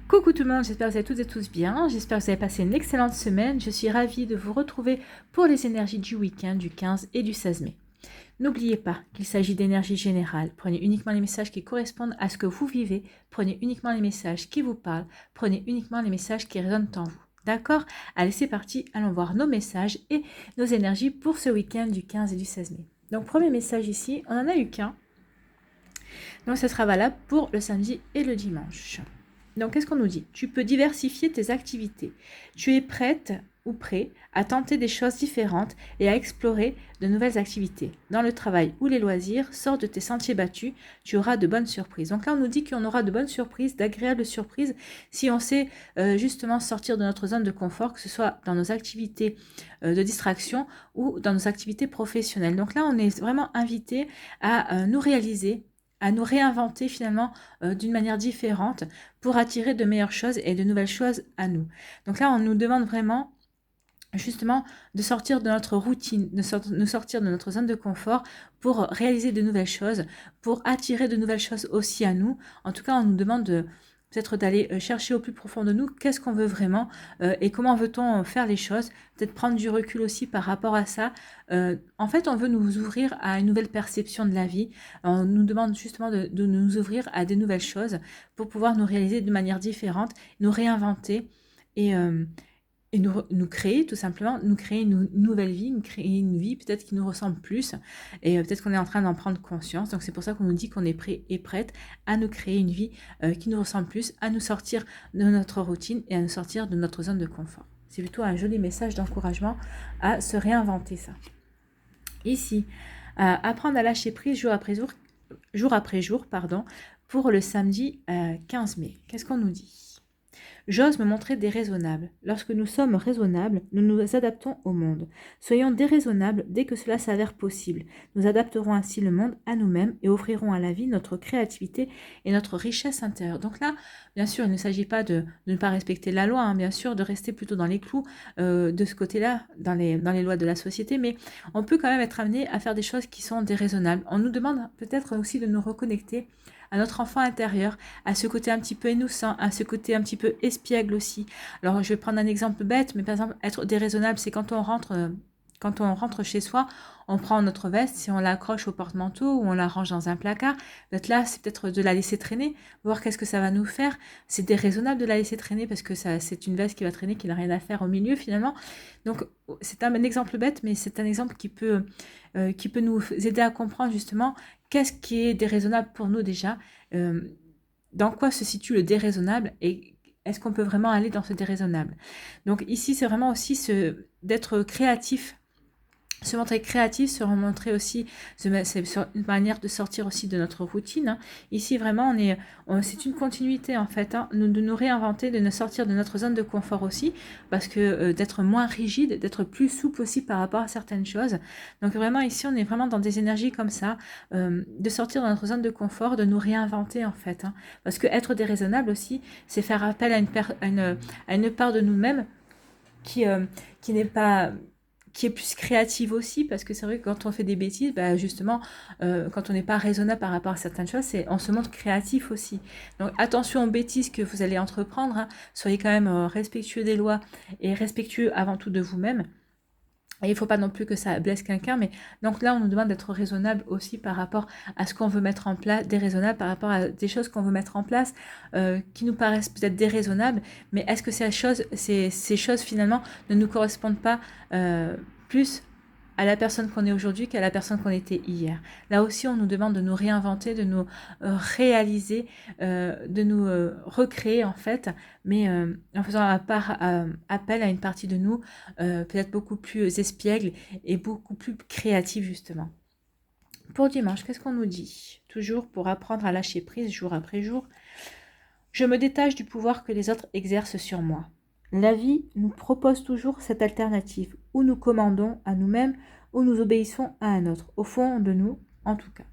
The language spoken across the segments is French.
Coucou tout le monde, j'espère que vous allez toutes et tous bien, j'espère que vous avez passé une excellente semaine, je suis ravie de vous retrouver pour les énergies du week-end du 15 et du 16 mai. N'oubliez pas qu'il s'agit d'énergie générale, prenez uniquement les messages qui correspondent à ce que vous vivez, prenez uniquement les messages qui vous parlent, prenez uniquement les messages qui résonnent en vous. D'accord? Allez, c'est parti, allons voir nos messages et nos énergies pour ce week-end du 15 et du 16 mai. Donc premier message ici, on n'en a eu qu'un, donc ça sera valable pour le samedi et le dimanche. Donc, qu'est-ce qu'on nous dit? Tu peux diversifier tes activités. Tu es prête ou prêt à tenter des choses différentes et à explorer de nouvelles activités. Dans le travail ou les loisirs, sors de tes sentiers battus, tu auras de bonnes surprises. Donc là, on nous dit qu'on aura de bonnes surprises, d'agréables surprises, si on sait justement sortir de notre zone de confort, que ce soit dans nos activités de distraction ou dans nos activités professionnelles. Donc là, on est vraiment invité à nous réaliser, à nous réinventer finalement d'une manière différente pour attirer de meilleures choses et de nouvelles choses à nous. Donc là, on nous demande vraiment justement de sortir de notre routine, de nous sortir de notre zone de confort pour réaliser de nouvelles choses, pour attirer de nouvelles choses aussi à nous. En tout cas, on nous demande de peut-être d'aller chercher au plus profond de nous qu'est-ce qu'on veut vraiment et comment veut-on faire les choses, peut-être prendre du recul aussi par rapport à ça. En fait, on veut nous ouvrir à une nouvelle perception de la vie. On nous demande justement de nous ouvrir à des nouvelles choses pour pouvoir nous réaliser de manière différente, nous réinventer et nous créer tout simplement, nous créer une nouvelle vie, nous créer une vie peut-être qui nous ressemble plus et peut-être qu'on est en train d'en prendre conscience. Donc c'est pour ça qu'on nous dit qu'on est prêt et prête à nous créer une vie qui nous ressemble plus, à nous sortir de notre routine et à nous sortir de notre zone de confort. C'est plutôt un joli message d'encouragement à se réinventer ça. Ici, apprendre à lâcher prise jour après jour, pour le samedi 15 mai. Qu'est-ce qu'on nous dit ? J'ose me montrer déraisonnable. Lorsque nous sommes raisonnables, nous nous adaptons au monde. Soyons déraisonnables dès que cela s'avère possible. Nous adapterons ainsi le monde à nous-mêmes et offrirons à la vie notre créativité et notre richesse intérieure. Donc là, bien sûr, il ne s'agit pas de ne pas respecter la loi, bien sûr, de rester plutôt dans les clous de ce côté-là, dans les lois de la société, mais on peut quand même être amené à faire des choses qui sont déraisonnables. On nous demande peut-être aussi de nous reconnecter à notre enfant intérieur, à ce côté un petit peu innocent, à ce côté un petit peu espiègle aussi. Alors, je vais prendre un exemple bête, mais par exemple, être déraisonnable, c'est quand on rentre chez soi, on prend notre veste, si on l'accroche au porte-manteau ou on la range dans un placard, là, c'est peut-être de la laisser traîner, voir qu'est-ce que ça va nous faire. C'est déraisonnable de la laisser traîner parce que c'est une veste qui va traîner, qui n'a rien à faire au milieu finalement. Donc, c'est un exemple bête, mais c'est un exemple qui peut nous aider à comprendre justement qu'est-ce qui est déraisonnable pour nous déjà, dans quoi se situe le déraisonnable et est-ce qu'on peut vraiment aller dans ce déraisonnable. Donc ici, c'est vraiment aussi d'être créatif, se montrer créatif, se remontrer aussi, c'est une manière de sortir aussi de notre routine. Ici, vraiment, c'est une continuité en fait, de nous réinventer, de nous sortir de notre zone de confort aussi, parce que d'être moins rigide, d'être plus souple aussi par rapport à certaines choses. Donc vraiment, ici, on est vraiment dans des énergies comme ça, de sortir de notre zone de confort, de nous réinventer en fait. Parce que être déraisonnable aussi, c'est faire appel à une part de nous-mêmes qui n'est pas... qui est plus créative aussi, parce que c'est vrai que quand on fait des bêtises, justement, quand on n'est pas raisonnable par rapport à certaines choses, on se montre créatif aussi. Donc attention aux bêtises que vous allez entreprendre, soyez quand même respectueux des lois et respectueux avant tout de vous-même. Et il ne faut pas non plus que ça blesse quelqu'un, mais donc là, on nous demande d'être raisonnable aussi par rapport à ce qu'on veut mettre en place, déraisonnable par rapport à des choses qu'on veut mettre en place, qui nous paraissent peut-être déraisonnables, mais est-ce que ces choses finalement ne nous correspondent pas plus à la personne qu'on est aujourd'hui qu'à la personne qu'on était hier. Là aussi, on nous demande de nous réinventer, de nous réaliser, de nous recréer en fait, mais en faisant appel à une partie de nous peut-être beaucoup plus espiègle et beaucoup plus créative justement. Pour dimanche, qu'est-ce qu'on nous dit? Toujours pour apprendre à lâcher prise jour après jour. Je me détache du pouvoir que les autres exercent sur moi. La vie nous propose toujours cette alternative, où nous commandons à nous-mêmes, où nous obéissons à un autre, au fond de nous, en tout cas.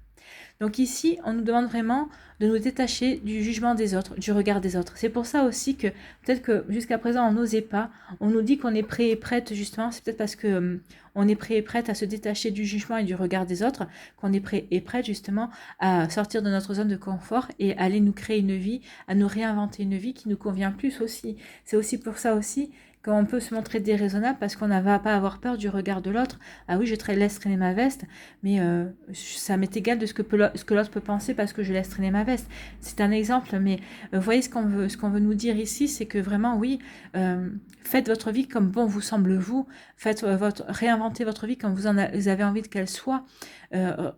Donc ici, on nous demande vraiment de nous détacher du jugement des autres, du regard des autres. C'est pour ça aussi que peut-être que jusqu'à présent, on n'osait pas. On nous dit qu'on est prêt et prête, justement. C'est peut-être parce que on est prêt et prête à se détacher du jugement et du regard des autres, qu'on est prêt et prête, justement, à sortir de notre zone de confort et aller nous créer une vie, à nous réinventer une vie qui nous convient plus aussi. C'est aussi pour ça aussi qu'on peut se montrer déraisonnable parce qu'on ne va pas avoir peur du regard de l'autre. Ah oui, laisse traîner ma veste, mais ça m'est égal de ce que l'autre peut penser parce que je laisse traîner ma veste. C'est un exemple, mais vous voyez ce qu'on veut nous dire ici, c'est que vraiment, oui, faites votre vie comme bon vous semble vous, réinventez votre vie comme vous avez envie qu'elle soit.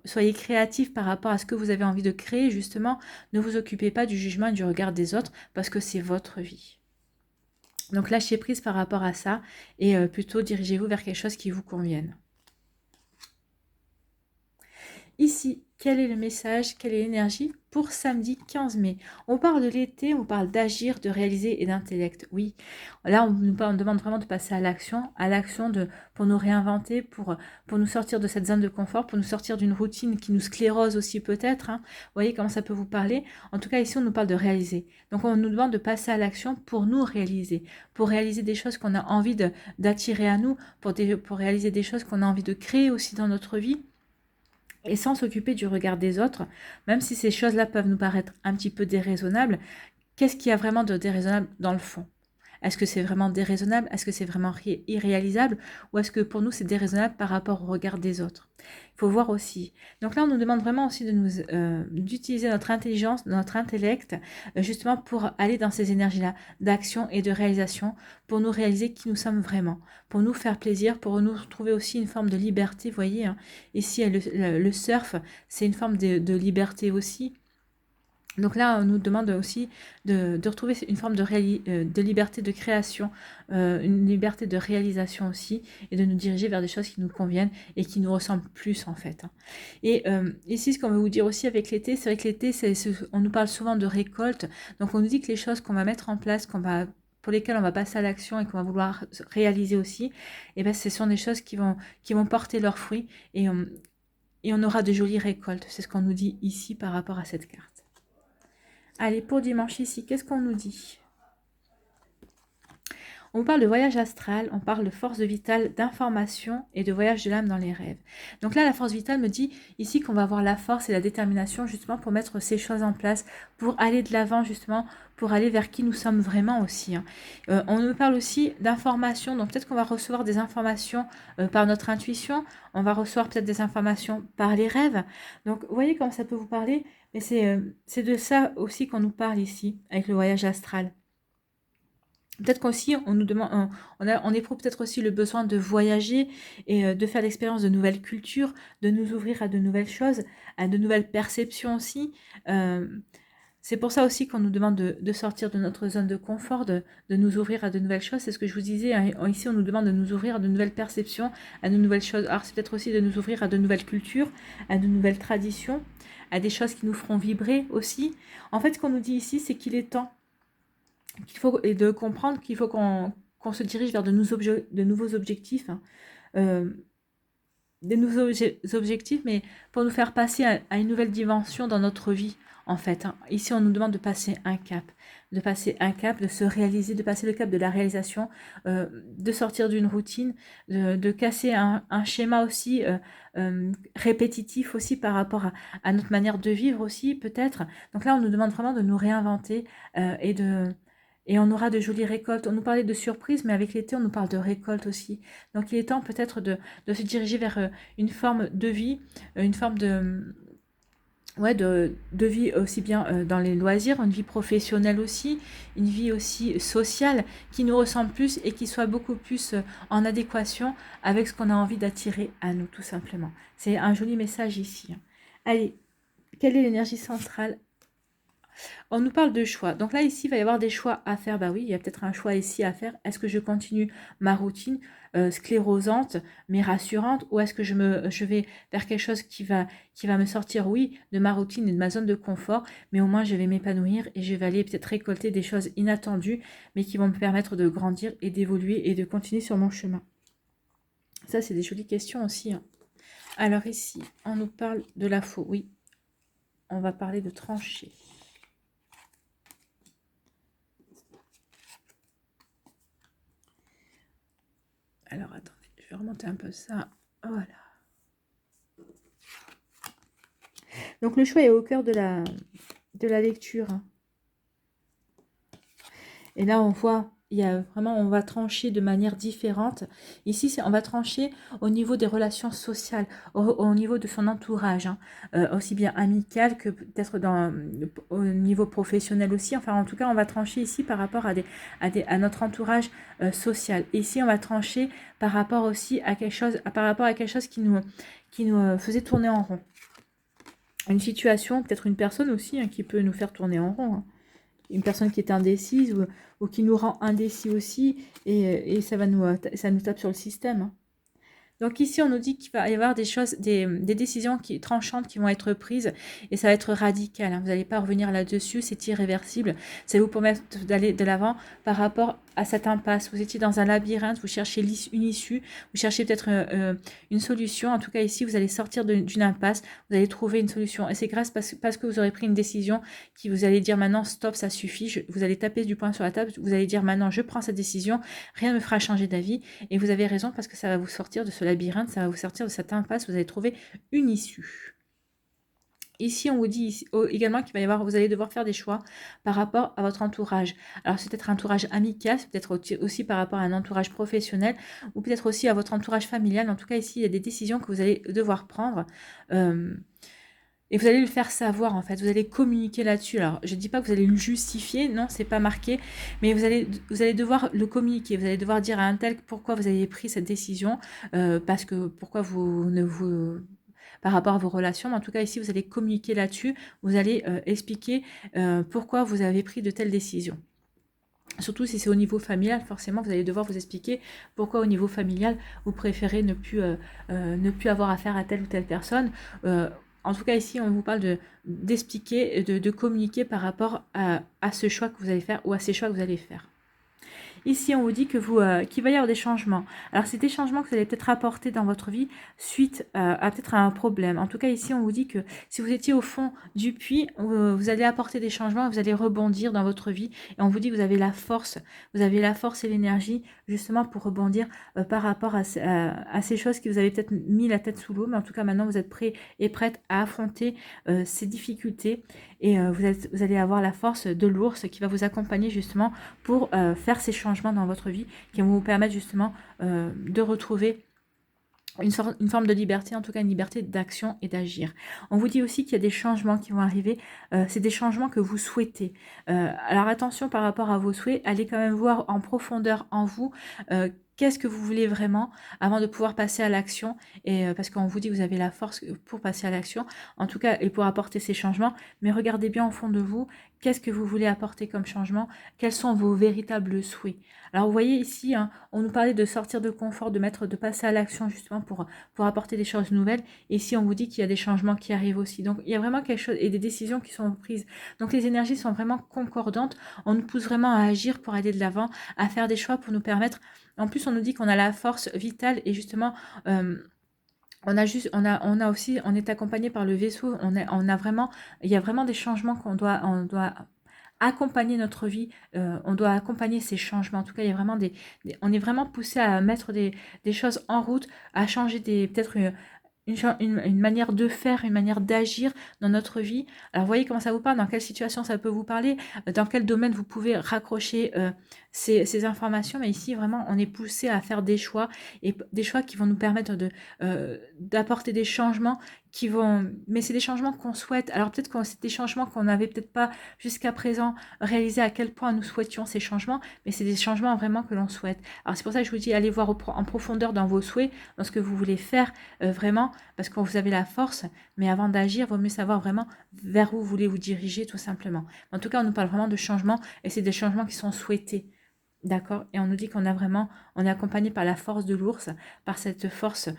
Soyez créatif par rapport à ce que vous avez envie de créer, justement. Ne vous occupez pas du jugement et du regard des autres parce que c'est votre vie. Donc lâchez prise par rapport à ça et plutôt dirigez-vous vers quelque chose qui vous convienne. Ici, quel est le message, quelle est l'énergie pour samedi 15 mai? On parle de l'été, on parle d'agir, de réaliser et d'intellect. Oui, là on demande vraiment de passer à l'action pour nous réinventer, pour nous sortir de cette zone de confort, pour nous sortir d'une routine qui nous sclérose aussi peut-être. Hein. Vous voyez comment ça peut vous parler? En tout cas ici on nous parle de réaliser. Donc on nous demande de passer à l'action pour nous réaliser, pour réaliser des choses qu'on a envie d'attirer à nous, pour réaliser des choses qu'on a envie de créer aussi dans notre vie. Et sans s'occuper du regard des autres, même si ces choses-là peuvent nous paraître un petit peu déraisonnables, qu'est-ce qu'il y a vraiment de déraisonnable dans le fond? Est-ce que c'est vraiment déraisonnable? Est-ce que c'est vraiment irréalisable? Ou est-ce que pour nous, c'est déraisonnable par rapport au regard des autres? Il faut voir aussi. Donc là, on nous demande vraiment aussi d'utiliser notre intelligence, notre intellect, justement pour aller dans ces énergies-là d'action et de réalisation, pour nous réaliser qui nous sommes vraiment, pour nous faire plaisir, pour nous trouver aussi une forme de liberté. Vous voyez, hein, ici, le surf, c'est une forme de liberté aussi. Donc là, on nous demande aussi de retrouver une forme de liberté de création, une liberté de réalisation aussi, et de nous diriger vers des choses qui nous conviennent et qui nous ressemblent plus en fait. Et ici, ce qu'on veut vous dire aussi avec l'été, c'est vrai que l'été, on nous parle souvent de récolte, donc on nous dit que les choses qu'on va mettre en place, pour lesquelles on va passer à l'action et qu'on va vouloir réaliser aussi, et ben, ce sont des choses qui vont porter leurs fruits et on aura de jolies récoltes. C'est ce qu'on nous dit ici par rapport à cette carte. Allez, pour dimanche ici, qu'est-ce qu'on nous dit? On parle de voyage astral, on parle de force vitale, d'information et de voyage de l'âme dans les rêves. Donc là, la force vitale me dit ici qu'on va avoir la force et la détermination justement pour mettre ces choses en place, pour aller de l'avant justement, pour aller vers qui nous sommes vraiment aussi. Hein. On nous parle aussi d'informations, donc peut-être qu'on va recevoir des informations par notre intuition, on va recevoir peut-être des informations par les rêves. Donc vous voyez comment ça peut vous parler, mais c'est de ça aussi qu'on nous parle ici, avec le voyage astral. Peut-être qu'aussi, on nous demande, on éprouve peut-être aussi le besoin de voyager et de faire l'expérience de nouvelles cultures, de nous ouvrir à de nouvelles choses, à de nouvelles perceptions aussi. C'est pour ça aussi qu'on nous demande de sortir de notre zone de confort, de nous ouvrir à de nouvelles choses. C'est ce que je vous disais. Hein. Ici, on nous demande de nous ouvrir à de nouvelles perceptions, à de nouvelles choses. Alors, c'est peut-être aussi de nous ouvrir à de nouvelles cultures, à de nouvelles traditions, à des choses qui nous feront vibrer aussi. En fait, ce qu'on nous dit ici, c'est qu'il est temps et de comprendre qu'il faut qu'on se dirige vers de nouveaux objectifs, hein. Des nouveaux objectifs, mais pour nous faire passer à une nouvelle dimension dans notre vie, en fait. Hein. Ici, on nous demande de passer un cap, de se réaliser, de passer le cap de la réalisation, de sortir d'une routine, de casser un schéma aussi répétitif aussi par rapport à notre manière de vivre aussi, peut-être. Donc là, on nous demande vraiment de nous réinventer et on aura de jolies récoltes. On nous parlait de surprises, mais avec l'été, on nous parle de récoltes aussi. Donc, il est temps peut-être de se diriger vers une forme de vie, une forme de vie aussi bien dans les loisirs, une vie professionnelle aussi, une vie aussi sociale qui nous ressemble plus et qui soit beaucoup plus en adéquation avec ce qu'on a envie d'attirer à nous, tout simplement. C'est un joli message ici. Allez, quelle est l'énergie centrale? On nous parle de choix. Donc là, ici, il va y avoir des choix à faire. Bah oui, il y a peut-être un choix ici à faire. Est-ce que je continue ma routine sclérosante, mais rassurante, ou est-ce que je vais vers quelque chose qui va me sortir, oui, de ma routine et de ma zone de confort, mais au moins je vais m'épanouir et je vais aller peut-être récolter des choses inattendues, mais qui vont me permettre de grandir et d'évoluer et de continuer sur mon chemin. Ça, c'est des jolies questions aussi. Hein. Alors ici, on nous parle de la faux, oui. on va parler de trancher. Alors, attendez, je vais remonter un peu ça. Voilà. Donc, le choix est au cœur de la lecture. Et là, on voit, il y a vraiment, on va trancher de manière différente. Ici, on va trancher au niveau des relations sociales, au niveau de son entourage, hein. Aussi bien amical que peut-être au niveau professionnel aussi. Enfin, en tout cas, on va trancher ici par rapport à notre entourage social. Ici, on va trancher par rapport aussi à quelque chose qui nous faisait tourner en rond. Une situation, peut-être une personne aussi, hein, qui peut nous faire tourner en rond, hein. Une personne qui est indécise ou qui nous rend indécis aussi, et ça nous tape sur le système, hein. Donc ici, on nous dit qu'il va y avoir des décisions tranchantes qui vont être prises, et ça va être radical, hein. Vous n'allez pas revenir là-dessus, c'est irréversible. Ça va vous permettre d'aller de l'avant par rapport à cette impasse. Vous étiez dans un labyrinthe, vous cherchez une issue, vous cherchez peut-être une solution. En tout cas, ici, vous allez sortir d'une impasse, vous allez trouver une solution. Et c'est grâce parce que vous aurez pris une décision qui vous allez dire maintenant, stop, ça suffit. Vous allez taper du poing sur la table, vous allez dire maintenant, je prends cette décision, rien ne me fera changer d'avis. Et vous avez raison parce que ça va vous sortir de ce labyrinthe, ça va vous sortir de cette impasse, vous allez trouver une issue. Ici, on vous dit également qu'il va y avoir, vous allez devoir faire des choix par rapport à votre entourage. Alors, c'est peut-être un entourage amical, c'est peut-être aussi par rapport à un entourage professionnel, ou peut-être aussi à votre entourage familial. En tout cas, ici, il y a des décisions que vous allez devoir prendre. Et vous allez le faire savoir, en fait. Vous allez communiquer là-dessus. Alors, je ne dis pas que vous allez le justifier, non, c'est pas marqué, mais vous allez devoir le communiquer. Vous allez devoir dire à un tel pourquoi vous avez pris cette décision, parce que pourquoi par rapport à vos relations. Mais en tout cas, ici, vous allez communiquer là-dessus. Vous allez expliquer pourquoi vous avez pris de telles décisions. Surtout si c'est au niveau familial, forcément, vous allez devoir vous expliquer pourquoi au niveau familial, vous préférez ne plus avoir affaire à telle ou telle personne. En tout cas, ici, on vous parle d'expliquer, de communiquer par rapport à ce choix que vous allez faire ou à ces choix que vous allez faire. Ici, on vous dit qu'il va y avoir des changements. Alors, c'est des changements que vous allez peut-être apporter dans votre vie suite à peut-être un problème. En tout cas, ici, on vous dit que si vous étiez au fond du puits, vous allez apporter des changements, vous allez rebondir dans votre vie. Et on vous dit que vous avez la force et l'énergie justement pour rebondir par rapport à ces choses qui vous avez peut-être mis la tête sous l'eau. Mais en tout cas, maintenant, vous êtes prêts et prêtes à affronter ces difficultés. Et vous allez avoir la force de l'ours qui va vous accompagner justement pour faire ces changements dans votre vie qui vont vous permettre justement de retrouver une forme de liberté, en tout cas une liberté d'action et d'agir. On vous dit aussi qu'il y a des changements qui vont arriver, c'est des changements que vous souhaitez. Alors attention par rapport à vos souhaits, allez quand même voir en profondeur en vous qu'est-ce que vous voulez vraiment avant de pouvoir passer à l'action, et parce qu'on vous dit que vous avez la force pour passer à l'action, en tout cas, et pour apporter ces changements, mais regardez bien au fond de vous, qu'est-ce que vous voulez apporter comme changement, quels sont vos véritables souhaits. Alors vous voyez ici, hein, on nous parlait de sortir de confort, de passer à l'action justement pour apporter des choses nouvelles. Et ici, on vous dit qu'il y a des changements qui arrivent aussi. Donc il y a vraiment quelque chose et des décisions qui sont prises. Donc les énergies sont vraiment concordantes. On nous pousse vraiment à agir pour aller de l'avant, à faire des choix pour nous permettre. En plus, on nous dit qu'on a la force vitale et justement. On est accompagné par le vaisseau. On a vraiment, il y a vraiment des changements on doit accompagner notre vie, on doit accompagner ces changements. En tout cas, il y a vraiment on est vraiment poussé à mettre des choses en route, à changer peut-être une manière de faire, une manière d'agir dans notre vie. Alors, voyez comment ça vous parle, dans quelle situation ça peut vous parler, dans quel domaine vous pouvez raccrocher ces informations. Mais ici, vraiment, on est poussé à faire des choix, et des choix qui vont nous permettre d'apporter des changements mais c'est des changements qu'on souhaite. Alors peut-être que c'est des changements qu'on n'avait peut-être pas jusqu'à présent réalisé à quel point nous souhaitions ces changements, mais c'est des changements vraiment que l'on souhaite. Alors c'est pour ça que je vous dis, allez voir en profondeur dans vos souhaits, dans ce que vous voulez faire vraiment, parce que vous avez la force, mais avant d'agir, il vaut mieux savoir vraiment vers où vous voulez vous diriger tout simplement. En tout cas, on nous parle vraiment de changements, et c'est des changements qui sont souhaités. D'accord? Et on nous dit on est accompagné par la force de l'ours, par cette force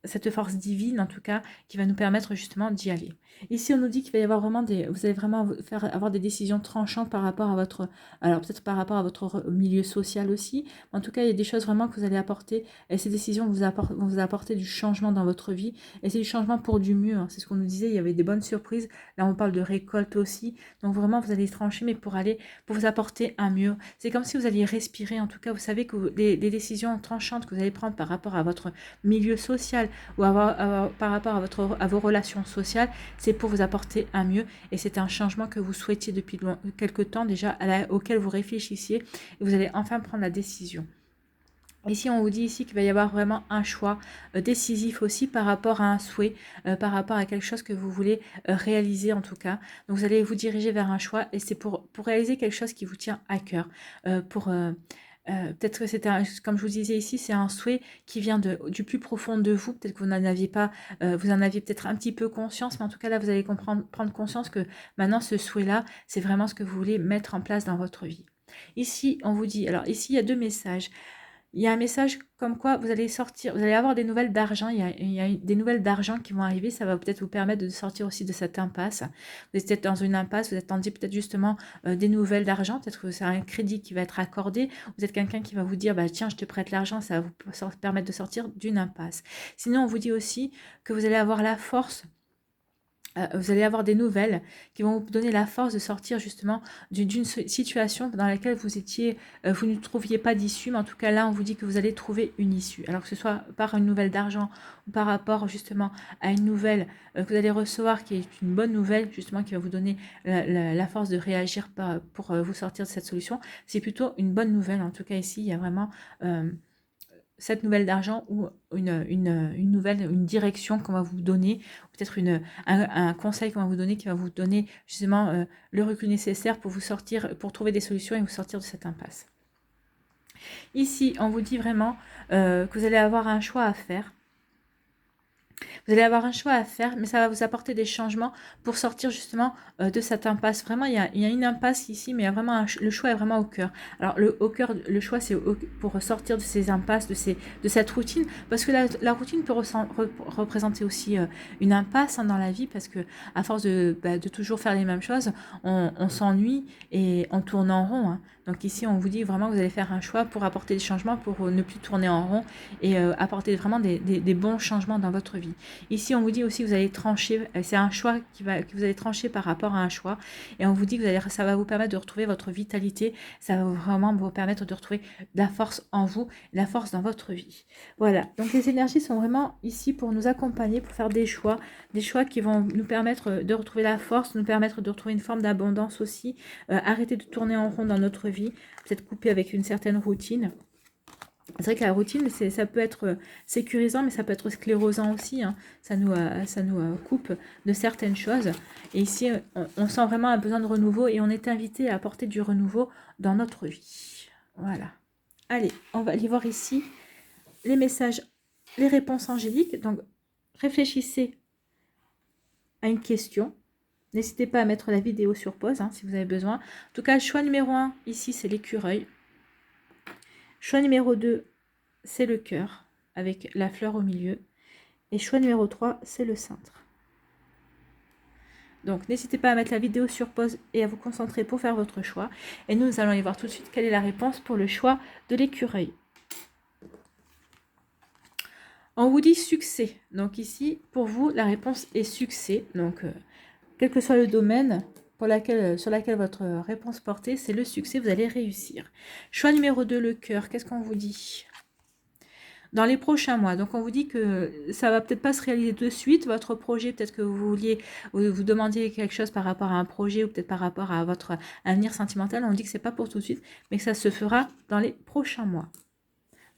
cette force divine, en tout cas, qui va nous permettre justement d'y aller. Ici, on nous dit qu'il va y avoir vraiment vous allez vraiment avoir des décisions tranchantes par rapport à votre, alors peut-être par rapport à votre milieu social aussi. En tout cas, il y a des choses vraiment que vous allez apporter, et ces décisions vont vous apporter du changement dans votre vie, et c'est du changement pour du mieux, hein. C'est ce qu'on nous disait, il y avait des bonnes surprises. Là, on parle de récolte aussi. Donc vraiment, vous allez trancher, mais pour vous apporter un mieux. C'est comme si vous alliez respirer. En tout cas, vous savez que les décisions tranchantes que vous allez prendre par rapport à votre milieu social ou par rapport à vos relations sociales, c'est pour vous apporter un mieux. Et c'est un changement que vous souhaitiez depuis quelque temps déjà, auquel vous réfléchissiez. Et vous allez enfin prendre la décision. Ici, on vous dit ici qu'il va y avoir vraiment un choix décisif aussi par rapport à un souhait, par rapport à quelque chose que vous voulez réaliser en tout cas. Donc, vous allez vous diriger vers un choix et c'est pour réaliser quelque chose qui vous tient à cœur. Peut-être que c'était, comme je vous disais ici, c'est un souhait qui vient du plus profond de vous. Peut-être que vous n'en aviez pas, vous en aviez peut-être un petit peu conscience, mais en tout cas là, vous allez prendre conscience que maintenant, ce souhait-là, c'est vraiment ce que vous voulez mettre en place dans votre vie. Ici, on vous dit, alors ici, il y a 2 messages. Il y a un message comme quoi vous allez sortir, vous allez avoir des nouvelles d'argent, il y a des nouvelles d'argent qui vont arriver, ça va peut-être vous permettre de sortir aussi de cette impasse. Vous êtes peut-être dans une impasse, vous attendiez peut-être justement des nouvelles d'argent, peut-être que c'est un crédit qui va être accordé, vous êtes quelqu'un qui va vous dire, bah, tiens, je te prête l'argent, ça va vous permettre de sortir d'une impasse. Sinon, on vous dit aussi que vous allez avoir la force. Vous allez avoir des nouvelles qui vont vous donner la force de sortir justement d'une situation dans laquelle vous étiez, vous ne trouviez pas d'issue, mais en tout cas là on vous dit que vous allez trouver une issue. Alors que ce soit par une nouvelle d'argent ou par rapport justement à une nouvelle que vous allez recevoir qui est une bonne nouvelle justement qui va vous donner la force de réagir pour vous sortir de cette solution, c'est plutôt une bonne nouvelle. En tout cas ici il y a vraiment cette nouvelle d'argent ou une nouvelle, une direction qu'on va vous donner, peut-être un conseil qu'on va vous donner qui va vous donner justement le recul nécessaire pour vous sortir, pour trouver des solutions et vous sortir de cette impasse. Ici, on vous dit vraiment que vous allez avoir un choix à faire. Vous allez avoir un choix à faire, mais ça va vous apporter des changements pour sortir justement de cette impasse. Vraiment, il y a une impasse ici, mais il y a vraiment le choix est vraiment au cœur. Alors, le choix, c'est pour sortir de ces impasses, de cette routine, parce que la routine peut représenter aussi une impasse dans la vie, parce que à force de toujours faire les mêmes choses, on s'ennuie et on tourne en rond, hein. Donc ici, on vous dit vraiment que vous allez faire un choix pour apporter des changements, pour ne plus tourner en rond et apporter vraiment des bons changements dans votre vie. Ici, on vous dit aussi que vous allez trancher, c'est un choix que vous allez trancher par rapport à un choix. Et on vous dit que ça va vous permettre de retrouver votre vitalité, ça va vraiment vous permettre de retrouver de la force en vous, la force dans votre vie. Voilà, donc les énergies sont vraiment ici pour nous accompagner, pour faire des choix qui vont nous permettre de retrouver la force, nous permettre de retrouver une forme d'abondance aussi, arrêter de tourner en rond dans notre vie, peut-être couper avec une certaine routine. C'est vrai que la routine, ça peut être sécurisant, mais ça peut être sclérosant aussi, hein. Ça nous coupe de certaines choses. Et ici, on sent vraiment un besoin de renouveau et on est invité à apporter du renouveau dans notre vie. Voilà. Allez, on va aller voir ici les messages, les réponses angéliques. Donc, réfléchissez à une question. N'hésitez pas à mettre la vidéo sur pause si vous avez besoin. En tout cas, le choix numéro 1, ici, c'est l'écureuil. Choix numéro 2, c'est le cœur, avec la fleur au milieu. Et choix numéro 3, c'est le cintre. Donc, n'hésitez pas à mettre la vidéo sur pause et à vous concentrer pour faire votre choix. Et nous allons y voir tout de suite quelle est la réponse pour le choix de l'écureuil. On vous dit succès. Donc ici, pour vous, la réponse est succès. Donc, quel que soit le domaine sur laquelle votre réponse portée, c'est le succès, vous allez réussir. Choix numéro 2, le cœur. Qu'est-ce qu'on vous dit ? Dans les prochains mois, donc on vous dit que ça va peut-être pas se réaliser de suite, votre projet, peut-être que vous demandiez quelque chose par rapport à un projet ou peut-être par rapport à votre avenir sentimental, on dit que c'est pas pour tout de suite, mais que ça se fera dans les prochains mois.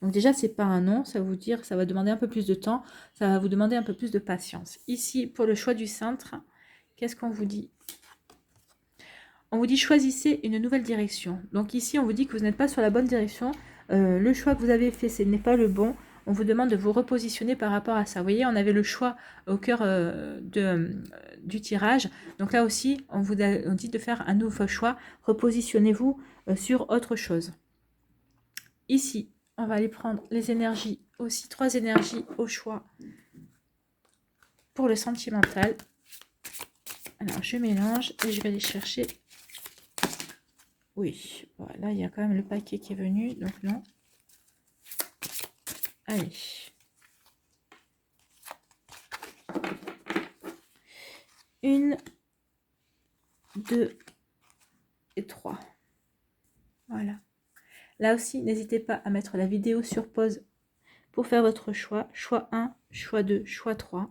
Donc déjà, c'est pas un non, ça va vous dire, ça va demander un peu plus de temps, ça va vous demander un peu plus de patience. Ici, pour le choix du cintre, qu'est-ce qu'on vous dit ? On vous dit choisissez une nouvelle direction. Donc ici, on vous dit que vous n'êtes pas sur la bonne direction. Le choix que vous avez fait, ce n'est pas le bon. On vous demande de vous repositionner par rapport à ça. Vous voyez, on avait le choix au cœur du tirage. Donc là aussi, on dit de faire un nouveau choix. Repositionnez-vous sur autre chose. Ici, on va aller prendre les énergies aussi. 3 énergies au choix pour le sentimental. Alors, je mélange et je vais aller chercher. Oui, voilà, il y a quand même le paquet qui est venu, donc non. Allez. Une, 2 et 3. Voilà. Là aussi, n'hésitez pas à mettre la vidéo sur pause pour faire votre choix. Choix 1, choix 2, choix 3.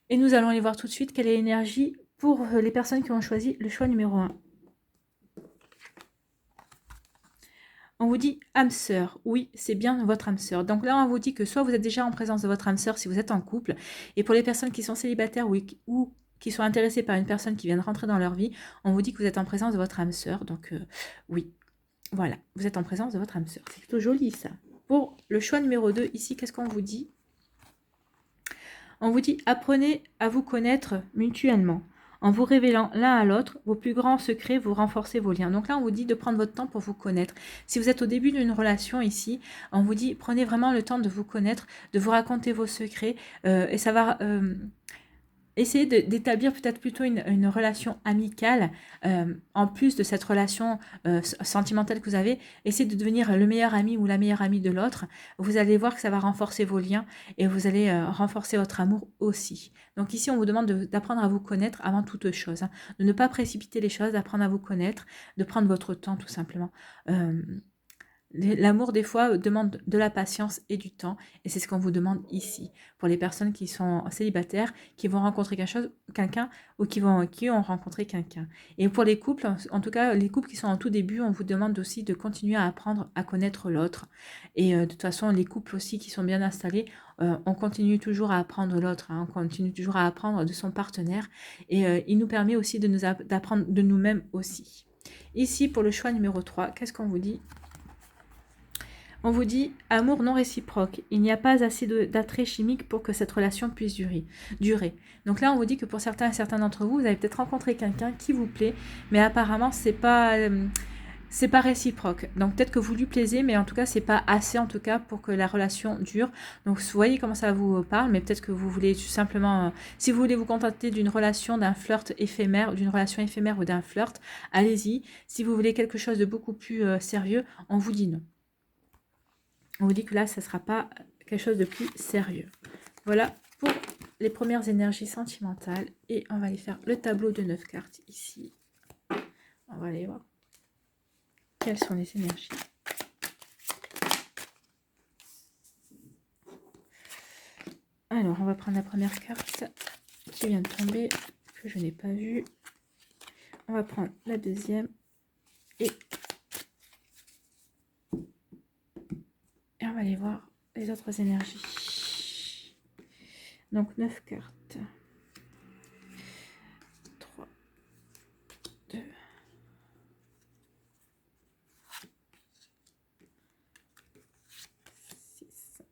Et nous allons aller voir tout de suite quelle est l'énergie pour les personnes qui ont choisi le choix numéro 1. On vous dit âme sœur. Oui, c'est bien votre âme sœur. Donc là, on vous dit que soit vous êtes déjà en présence de votre âme sœur si vous êtes en couple. Et pour les personnes qui sont célibataires ou qui sont intéressées par une personne qui vient de rentrer dans leur vie, on vous dit que vous êtes en présence de votre âme sœur. Donc oui, voilà, vous êtes en présence de votre âme sœur. C'est plutôt joli ça. Pour le choix numéro 2, ici, qu'est-ce qu'on vous dit? On vous dit apprenez à vous connaître mutuellement. En vous révélant l'un à l'autre vos plus grands secrets, vous renforcez vos liens. Donc là, on vous dit de prendre votre temps pour vous connaître. Si vous êtes au début d'une relation ici, on vous dit prenez vraiment le temps de vous connaître, de vous raconter vos secrets. Et ça va essayer d'établir peut-être plutôt une relation amicale en plus de cette relation sentimentale que vous avez. Essayez de devenir le meilleur ami ou la meilleure amie de l'autre. Vous allez voir que ça va renforcer vos liens et vous allez renforcer votre amour aussi. Donc ici, on vous demande d'apprendre à vous connaître avant toute chose, hein, de ne pas précipiter les choses, d'apprendre à vous connaître, de prendre votre temps tout simplement. L'amour, des fois, demande de la patience et du temps. Et c'est ce qu'on vous demande ici. Pour les personnes qui sont célibataires, qui vont rencontrer quelqu'un ou qui ont rencontré quelqu'un. Et pour les couples, en tout cas, les couples qui sont en tout début, on vous demande aussi de continuer à apprendre à connaître l'autre. Et de toute façon, les couples aussi qui sont bien installés, on continue toujours à apprendre l'autre. Hein, on continue toujours à apprendre de son partenaire. Et il nous permet aussi d'apprendre de nous-mêmes aussi. Ici, pour le choix numéro 3, qu'est-ce qu'on vous dit ? On vous dit amour non réciproque. Il n'y a pas assez d'attrait chimique pour que cette relation puisse durer. Donc là, on vous dit que pour certains d'entre vous, vous avez peut-être rencontré quelqu'un qui vous plaît, mais apparemment, c'est pas réciproque. Donc peut-être que vous lui plaisez, mais en tout cas, c'est pas assez en tout cas pour que la relation dure. Donc vous voyez comment ça vous parle, mais peut-être que vous voulez tout simplement, si vous voulez vous contenter d'une relation, d'un flirt éphémère, d'une relation éphémère ou d'un flirt, allez-y. Si vous voulez quelque chose de beaucoup plus sérieux, on vous dit non. On vous dit que là, ça ne sera pas quelque chose de plus sérieux. Voilà pour les premières énergies sentimentales. Et on va aller faire le tableau de 9 cartes ici. On va aller voir quelles sont les énergies. Alors, on va prendre la première carte qui vient de tomber, que je n'ai pas vue. On va prendre la deuxième et on va aller voir les autres énergies. Donc 9 cartes. 3, 2, 6, 7,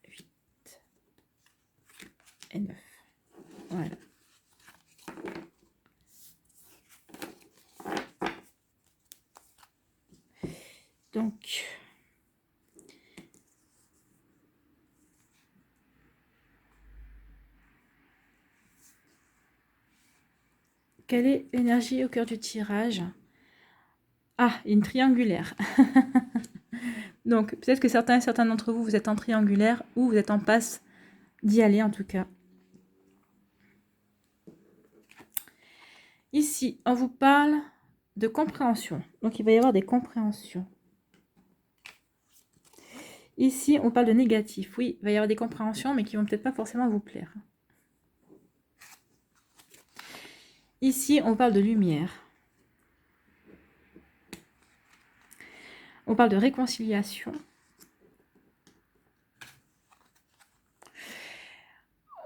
8 et 9. Voilà. Donc, quelle est l'énergie au cœur du tirage? Ah, une triangulaire. Donc, peut-être que certains d'entre vous, vous êtes en triangulaire ou vous êtes en passe d'y aller en tout cas. Ici, on vous parle de compréhension. Donc, il va y avoir des compréhensions. Ici, on parle de négatif. Oui, il va y avoir des compréhensions, mais qui vont peut-être pas forcément vous plaire. Ici, on parle de lumière. On parle de réconciliation.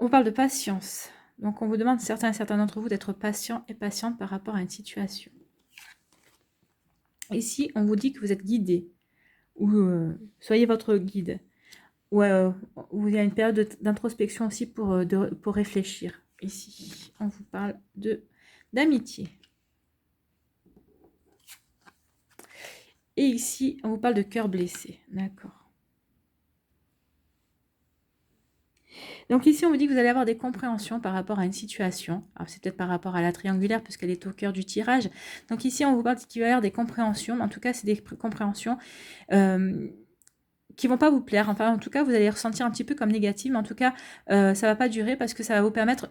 On parle de patience. Donc, on vous demande, certains d'entre vous, d'être patient et patiente par rapport à une situation. Ici, on vous dit que vous êtes guidé. Ou soyez votre guide. Ou il y a une période d'introspection aussi pour réfléchir. Ici, on vous parle d'amitié. Et ici, on vous parle de cœur blessé. D'accord. Donc ici, on vous dit que vous allez avoir des compréhensions par rapport à une situation. Alors c'est peut-être par rapport à la triangulaire, puisqu'elle est au cœur du tirage. Donc ici, on vous parle qu'il va y avoir des compréhensions. En tout cas, c'est des compréhensions qui vont pas vous plaire. Enfin, en tout cas, vous allez ressentir un petit peu comme négative. Mais en tout cas, ça va pas durer parce que ça va vous permettre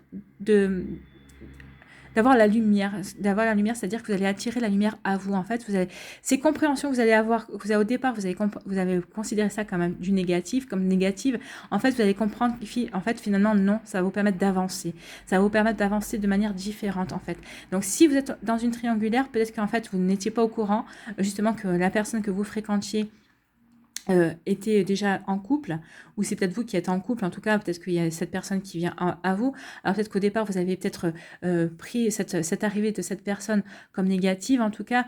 d'avoir la lumière, c'est-à-dire que vous allez attirer la lumière à vous. En fait, ces compréhensions que vous allez avoir, au départ, vous avez considéré ça comme du négatif, comme négative. En fait, vous allez comprendre en fait, finalement, non, ça va vous permettre d'avancer. Ça va vous permettre d'avancer de manière différente, en fait. Donc, si vous êtes dans une triangulaire, peut-être qu'en fait, vous n'étiez pas au courant, justement, que la personne que vous fréquentiez était déjà en couple, ou c'est peut-être vous qui êtes en couple, en tout cas, peut-être qu'il y a cette personne qui vient à vous. Alors peut-être qu'au départ, vous avez peut-être pris cette arrivée de cette personne comme négative, en tout cas,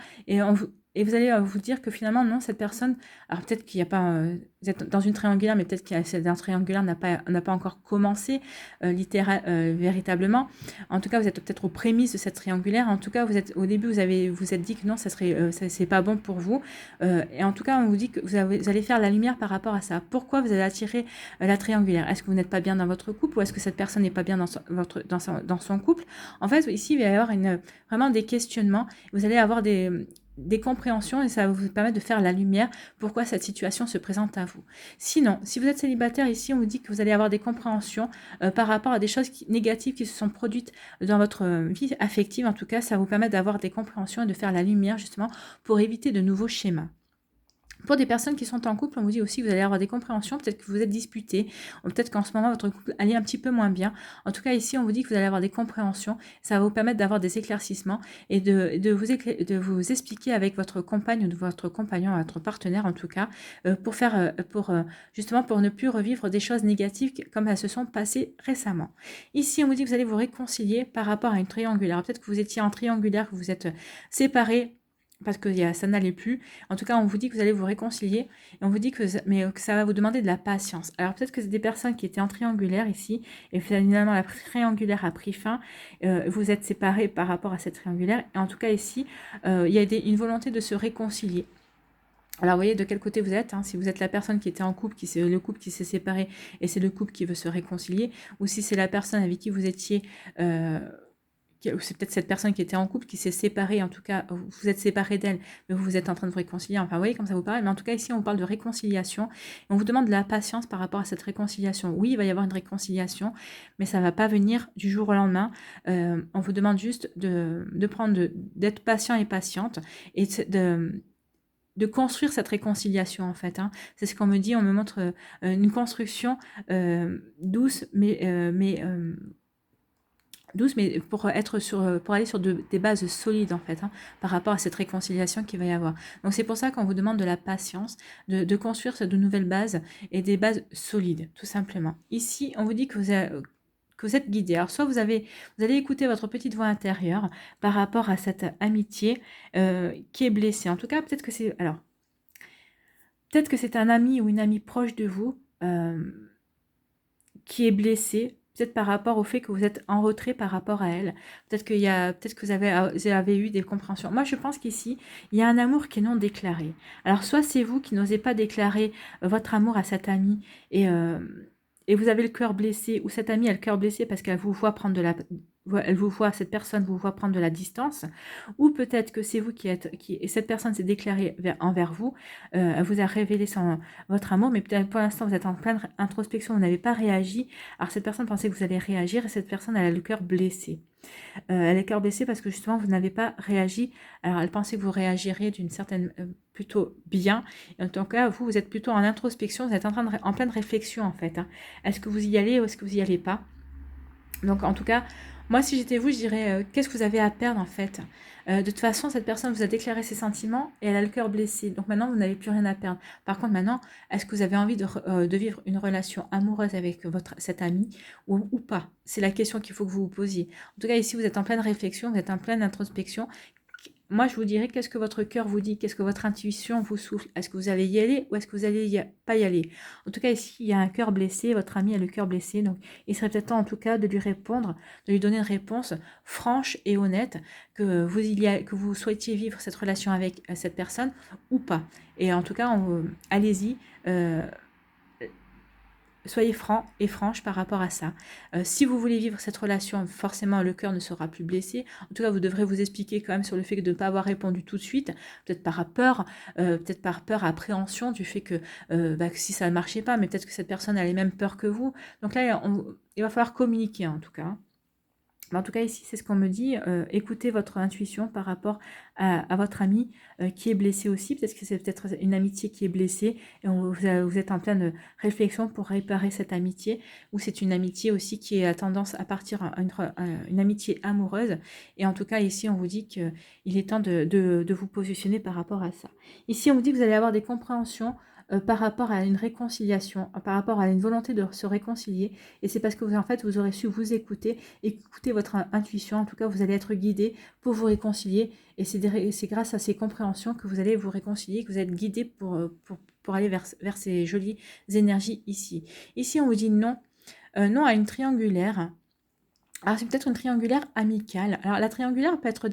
et vous allez vous dire que finalement, non, cette personne, alors peut-être qu'il n'y a pas, vous êtes dans une triangulaire, mais peut-être que cette triangulaire n'a pas encore commencé véritablement. En tout cas, vous êtes peut-être aux prémices de cette triangulaire. En tout cas, au début, vous êtes dit que non, c'est pas bon pour vous. Et en tout cas, on vous dit que vous allez faire la lumière par rapport à ça. Pourquoi vous allez attirer la triangulaire? Est-ce que vous n'êtes pas bien dans votre couple, ou est-ce que cette personne n'est pas bien dans son couple? En fait, ici, il va y avoir vraiment des questionnements. Vous allez avoir des compréhensions, et ça va vous permettre de faire la lumière pourquoi cette situation se présente à vous. Sinon, si vous êtes célibataire, ici on vous dit que vous allez avoir des compréhensions par rapport à des choses négatives qui se sont produites dans votre vie affective. En tout cas, ça va vous permettre d'avoir des compréhensions et de faire la lumière justement pour éviter de nouveaux schémas. Pour des personnes qui sont en couple, on vous dit aussi que vous allez avoir des compréhensions, peut-être que vous êtes disputés, ou peut-être qu'en ce moment votre couple allait un petit peu moins bien. En tout cas, ici, on vous dit que vous allez avoir des compréhensions, ça va vous permettre d'avoir des éclaircissements et de vous expliquer avec votre compagne ou de votre compagnon, votre partenaire en tout cas, justement pour ne plus revivre des choses négatives comme elles se sont passées récemment. Ici, on vous dit que vous allez vous réconcilier par rapport à une triangulaire. Peut-être que vous étiez en triangulaire, que vous êtes séparés, parce que ça n'allait plus. En tout cas, on vous dit que vous allez vous réconcilier, et on vous dit que ça va vous demander de la patience. Alors peut-être que c'est des personnes qui étaient en triangulaire ici, et finalement la triangulaire a pris fin, vous êtes séparés par rapport à cette triangulaire, et en tout cas ici, il y a une volonté de se réconcilier. Alors, vous voyez de quel côté vous êtes, hein, si vous êtes la personne qui était en couple, c'est le couple qui s'est séparé, et c'est le couple qui veut se réconcilier, ou si c'est la personne avec qui vous étiez... c'est peut-être cette personne qui était en couple qui s'est séparée, en tout cas vous êtes séparés d'elle, mais vous êtes en train de vous réconcilier, enfin vous voyez comme ça vous paraît, mais en tout cas ici on vous parle de réconciliation, et on vous demande de la patience par rapport à cette réconciliation. Oui, il va y avoir une réconciliation, mais ça ne va pas venir du jour au lendemain. On vous demande juste d'être patient et patiente, et de construire cette réconciliation en fait, hein. C'est ce qu'on me dit, on me montre une construction douce, mais pour aller sur des bases solides en fait, hein, par rapport à cette réconciliation qu'il va y avoir. Donc c'est pour ça qu'on vous demande de la patience, de construire de nouvelles bases et des bases solides, tout simplement. Ici, on vous dit que vous êtes guidé. Alors soit vous allez écouter votre petite voix intérieure par rapport à cette amitié qui est blessée. En tout cas, peut-être que c'est un ami ou une amie proche de vous qui est blessé, peut-être par rapport au fait que vous êtes en retrait par rapport à elle. Peut-être que vous avez eu des compréhensions. Moi, je pense qu'ici, il y a un amour qui est non déclaré. Alors, soit c'est vous qui n'osez pas déclarer votre amour à cette amie, et vous avez le cœur blessé, ou cette amie a le cœur blessé parce qu'elle vous voit cette personne vous voit prendre de la distance, ou peut-être que c'est vous et cette personne s'est déclarée envers vous, elle vous a révélé votre amour, mais peut-être pour l'instant vous êtes en pleine introspection, vous n'avez pas réagi. Alors cette personne pensait que vous allez réagir, et cette personne elle a le cœur blessé. Elle a le cœur blessé parce que justement vous n'avez pas réagi. Alors elle pensait que vous réagiriez d'une certaine plutôt bien, et en tout cas vous êtes plutôt en introspection, vous êtes en pleine réflexion en fait, hein. Est-ce que vous y allez ou est-ce que vous y allez pas? Donc en tout cas, moi si j'étais vous, je dirais qu'est-ce que vous avez à perdre en fait? De toute façon, cette personne vous a déclaré ses sentiments et elle a le cœur blessé. Donc maintenant, vous n'avez plus rien à perdre. Par contre, maintenant, est-ce que vous avez envie de vivre une relation amoureuse avec cet ami ou pas? C'est la question qu'il faut que vous vous posiez. En tout cas, ici, vous êtes en pleine réflexion, vous êtes en pleine introspection. Moi, je vous dirais, qu'est-ce que votre cœur vous dit? Qu'est-ce que votre intuition vous souffle? Est-ce que vous allez y aller ou est-ce que vous allez pas y aller? En tout cas, ici, il y a un cœur blessé, votre ami a le cœur blessé, donc il serait peut-être temps, en tout cas, de lui répondre, de lui donner une réponse franche et honnête, que vous souhaitiez vivre cette relation avec cette personne ou pas. Et en tout cas, allez-y. soyez franc et franche par rapport à ça. Si vous voulez vivre cette relation, forcément le cœur ne sera plus blessé. En tout cas, vous devrez vous expliquer quand même sur le fait de ne pas avoir répondu tout de suite, peut-être par peur, appréhension du fait que si ça ne marchait pas, mais peut-être que cette personne a les mêmes peurs que vous. Donc là, il va falloir communiquer en tout cas. Mais en tout cas, ici, c'est ce qu'on me dit. Écoutez votre intuition par rapport à votre ami qui est blessé aussi. Peut-être que c'est peut-être une amitié qui est blessée et vous êtes en pleine réflexion pour réparer cette amitié. Ou c'est une amitié aussi qui a tendance à partir à une amitié amoureuse. Et en tout cas, ici, on vous dit qu'il est temps de vous positionner par rapport à ça. Ici, on vous dit que vous allez avoir des compréhensions par rapport à une réconciliation, par rapport à une volonté de se réconcilier. Et c'est parce que vous, en fait, vous aurez su vous écouter votre intuition. En tout cas, vous allez être guidé pour vous réconcilier. Et c'est grâce à ces compréhensions que vous allez vous réconcilier, que vous êtes guidé pour aller vers ces jolies énergies ici. Ici, on vous dit non. Non à une triangulaire. Alors, c'est peut-être une triangulaire amicale. Alors, la triangulaire peut être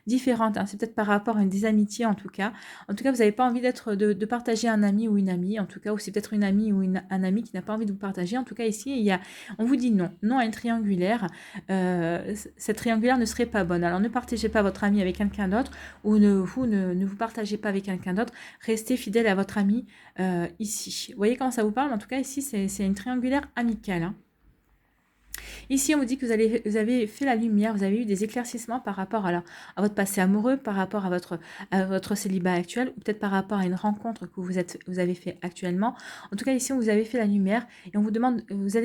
différente. Hein. C'est peut-être par rapport à des amitiés, en tout cas. En tout cas, vous n'avez pas envie de partager un ami ou une amie, en tout cas, ou c'est peut-être une amie ou un ami qui n'a pas envie de vous partager. En tout cas, ici, on vous dit non. Non à une triangulaire. Cette triangulaire ne serait pas bonne. Alors, ne partagez pas votre ami avec quelqu'un d'autre ou ne vous partagez pas avec quelqu'un d'autre. Restez fidèle à votre ami ici. Vous voyez comment ça vous parle? En tout cas, ici, c'est une triangulaire amicale. Hein. Ici, on vous dit que vous avez fait la lumière, vous avez eu des éclaircissements par rapport à votre passé amoureux, par rapport à votre célibat actuel, ou peut-être par rapport à une rencontre que vous avez fait actuellement. En tout cas, ici, vous avez fait la lumière et on vous demande, et vous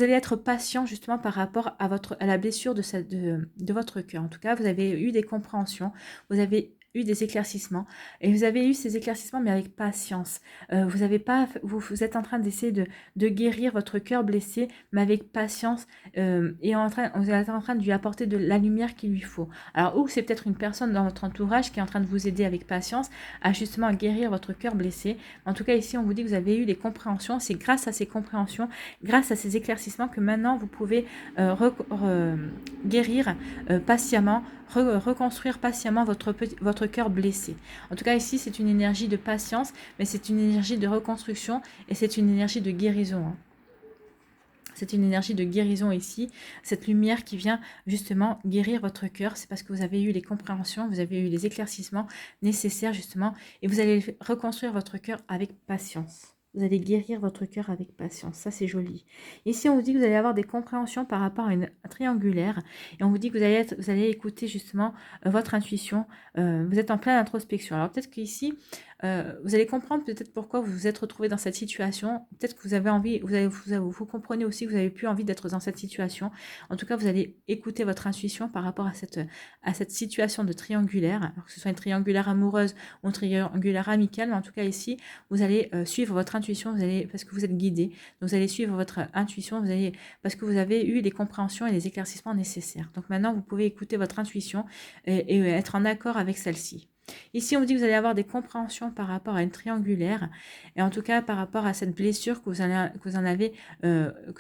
allez être patient justement par rapport à la blessure de votre cœur. En tout cas, vous avez eu des compréhensions, vous avez eu des éclaircissements et vous avez eu ces éclaircissements mais avec patience. Vous êtes en train d'essayer de guérir votre cœur blessé mais avec patience et vous êtes en train de lui apporter de la lumière qu'il lui faut. Alors ou c'est peut-être une personne dans votre entourage qui est en train de vous aider avec patience à justement guérir votre cœur blessé. En tout cas ici on vous dit que vous avez eu des compréhensions, c'est grâce à ces compréhensions, grâce à ces éclaircissements que maintenant vous pouvez guérir patiemment, reconstruire patiemment votre cœur blessé. En tout cas, ici, c'est une énergie de patience, mais c'est une énergie de reconstruction et c'est une énergie de guérison. Hein. C'est une énergie de guérison ici, cette lumière qui vient justement guérir votre cœur. C'est parce que vous avez eu les compréhensions, vous avez eu les éclaircissements nécessaires justement, et vous allez reconstruire votre cœur avec patience. Vous allez guérir votre cœur avec patience. Ça, c'est joli. Ici, on vous dit que vous allez avoir des compréhensions par rapport à une triangulaire. Et on vous dit que vous allez écouter justement votre intuition. Vous êtes en pleine introspection. Alors peut-être qu'ici, vous allez comprendre peut-être pourquoi vous vous êtes retrouvé dans cette situation. Peut-être que vous avez envie, vous comprenez aussi que vous n'avez plus envie d'être dans cette situation. En tout cas, vous allez écouter votre intuition par rapport à cette situation de triangulaire, alors que ce soit une triangulaire amoureuse ou une triangulaire amicale. Mais en tout cas, ici, vous allez suivre votre intuition, parce que vous êtes guidé. Donc, vous allez suivre votre intuition, parce que vous avez eu les compréhensions et les éclaircissements nécessaires. Donc, maintenant, vous pouvez écouter votre intuition et être en accord avec celle-ci. Ici, on vous dit que vous allez avoir des compréhensions par rapport à une triangulaire et en tout cas par rapport à cette blessure que vous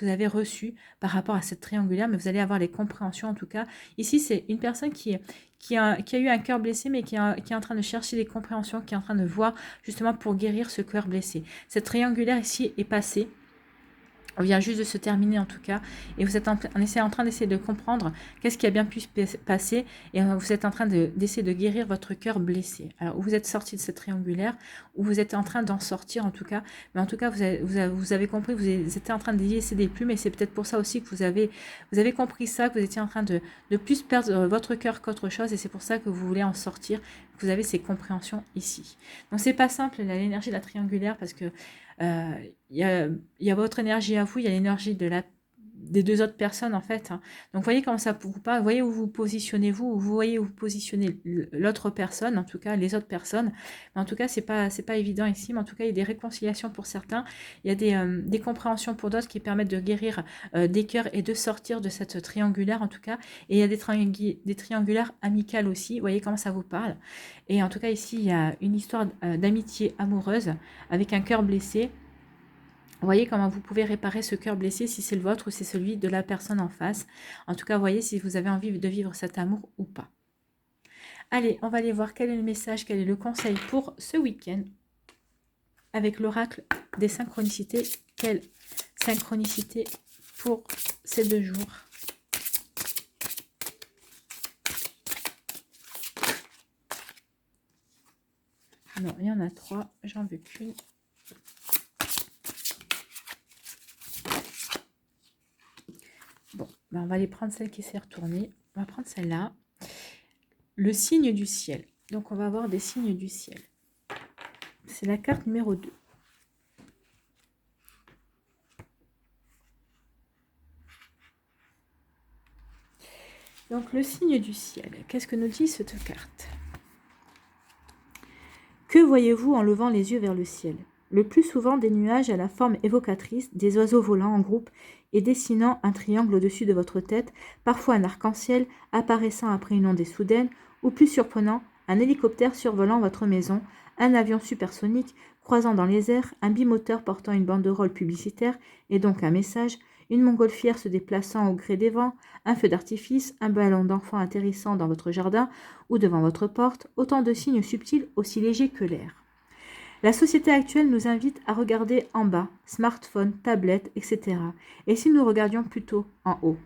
avez reçue par rapport à cette triangulaire, mais vous allez avoir les compréhensions en tout cas. Ici, c'est une personne qui a eu un cœur blessé, mais qui est en train de chercher des compréhensions, qui est en train de voir justement pour guérir ce cœur blessé. Cette triangulaire ici est passée. On vient juste de se terminer en tout cas, et vous êtes en train d'essayer de comprendre qu'est-ce qui a bien pu se passer, et vous êtes en train d'essayer de guérir votre cœur blessé. Alors, vous êtes sorti de cette triangulaire, ou vous êtes en train d'en sortir en tout cas, mais en tout cas, vous avez compris, vous étiez en train de laisser des plumes, et c'est peut-être pour ça aussi que vous avez compris ça, que vous étiez en train de plus perdre votre cœur qu'autre chose, et c'est pour ça que vous voulez en sortir, que vous avez ces compréhensions ici. Donc, c'est pas simple, l'énergie de la triangulaire, parce que il y a votre énergie à vous, il y a l'énergie des deux autres personnes en fait. Hein. Donc voyez comment ça vous parle, voyez où vous positionnez vous voyez où vous positionnez l'autre personne, en tout cas les autres personnes. Mais en tout cas, c'est pas évident ici, mais en tout cas, il y a des réconciliations pour certains, il y a des compréhensions pour d'autres qui permettent de guérir des cœurs et de sortir de cette triangulaire en tout cas. Et il y a des triangulaires amicales aussi, voyez comment ça vous parle. Et en tout cas, ici, il y a une histoire d'amitié amoureuse avec un cœur blessé. Voyez comment vous pouvez réparer ce cœur blessé si c'est le vôtre ou c'est celui de la personne en face. En tout cas, voyez si vous avez envie de vivre cet amour ou pas. Allez, on va aller voir quel est le message, quel est le conseil pour ce week-end. avec l'oracle des synchronicités. Quelle synchronicité pour ces 2 jours? Non, il y en a 3, j'en veux qu'une. Bon, ben on va aller prendre celle qui s'est retournée. On va prendre celle-là. Le signe du ciel. Donc, on va avoir des signes du ciel. C'est la carte numéro 2. Donc, le signe du ciel. Qu'est-ce que nous dit cette carte? Que voyez-vous en levant les yeux vers le ciel? Le plus souvent des nuages à la forme évocatrice, des oiseaux volant en groupe et dessinant un triangle au-dessus de votre tête, parfois un arc-en-ciel apparaissant après une ondée soudaine, ou plus surprenant, un hélicoptère survolant votre maison, un avion supersonique croisant dans les airs, un bimoteur portant une banderole publicitaire et donc un message, une montgolfière se déplaçant au gré des vents, un feu d'artifice, un ballon d'enfant atterrissant dans votre jardin ou devant votre porte, autant de signes subtils aussi légers que l'air. La société actuelle nous invite à regarder en bas, smartphone, tablette, etc. Et si nous regardions plutôt en haut?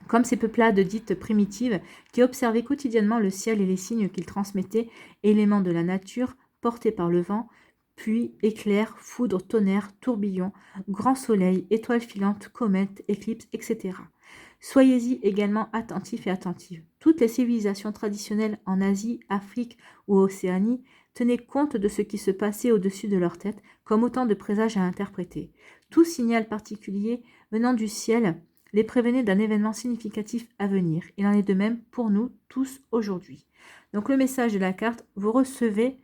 Comme ces peuplades dites primitives qui observaient quotidiennement le ciel et les signes qu'il transmettait, éléments de la nature, portés par le vent, pluie, éclairs, foudre, tonnerre, tourbillon, grand soleil, étoiles filantes, comètes, éclipses, etc. Soyez-y également attentifs et attentives. Toutes les civilisations traditionnelles en Asie, Afrique ou Océanie tenaient compte de ce qui se passait au-dessus de leur tête comme autant de présages à interpréter. Tout signal particulier venant du ciel les prévenait d'un événement significatif à venir. Il en est de même pour nous tous aujourd'hui. Donc le message de la carte, vous recevrez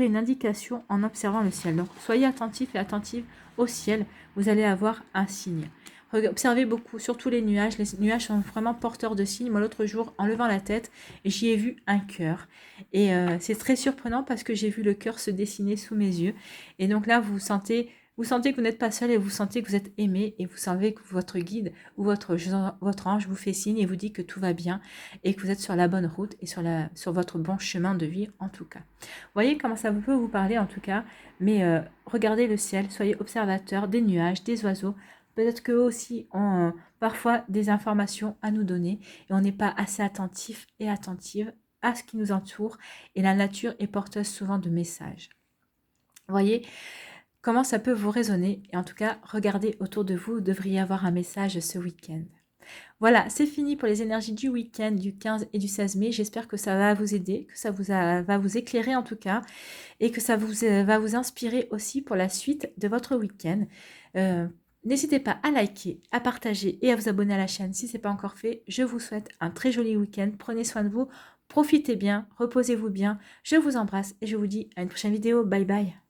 une indication en observant le ciel. Donc soyez attentifs et attentives au ciel, vous allez avoir un signe. Observez beaucoup, surtout les nuages. Les nuages sont vraiment porteurs de signes. Moi, l'autre jour, en levant la tête, j'y ai vu un cœur. Et c'est très surprenant parce que j'ai vu le cœur se dessiner sous mes yeux. Et donc là, vous sentez que vous n'êtes pas seul et vous sentez que vous êtes aimé et vous savez que votre guide ou votre ange vous fait signe et vous dit que tout va bien et que vous êtes sur la bonne route et sur votre bon chemin de vie en tout cas. Vous voyez comment ça peut vous parler en tout cas, mais regardez le ciel, soyez observateurs des nuages, des oiseaux. Peut-être qu'eux aussi ont parfois des informations à nous donner et on n'est pas assez attentif et attentive à ce qui nous entoure et la nature est porteuse souvent de messages. Vous voyez comment ça peut vous résonner et en tout cas, regardez autour de vous, vous devriez avoir un message ce week-end. Voilà, c'est fini pour les énergies du week-end du 15 et du 16 mai. J'espère que ça va vous aider, que ça va vous éclairer en tout cas et que ça va vous inspirer aussi pour la suite de votre week-end. N'hésitez pas à liker, à partager et à vous abonner à la chaîne si ce n'est pas encore fait. Je vous souhaite un très joli week-end. Prenez soin de vous, profitez bien, reposez-vous bien. Je vous embrasse et je vous dis à une prochaine vidéo. Bye bye.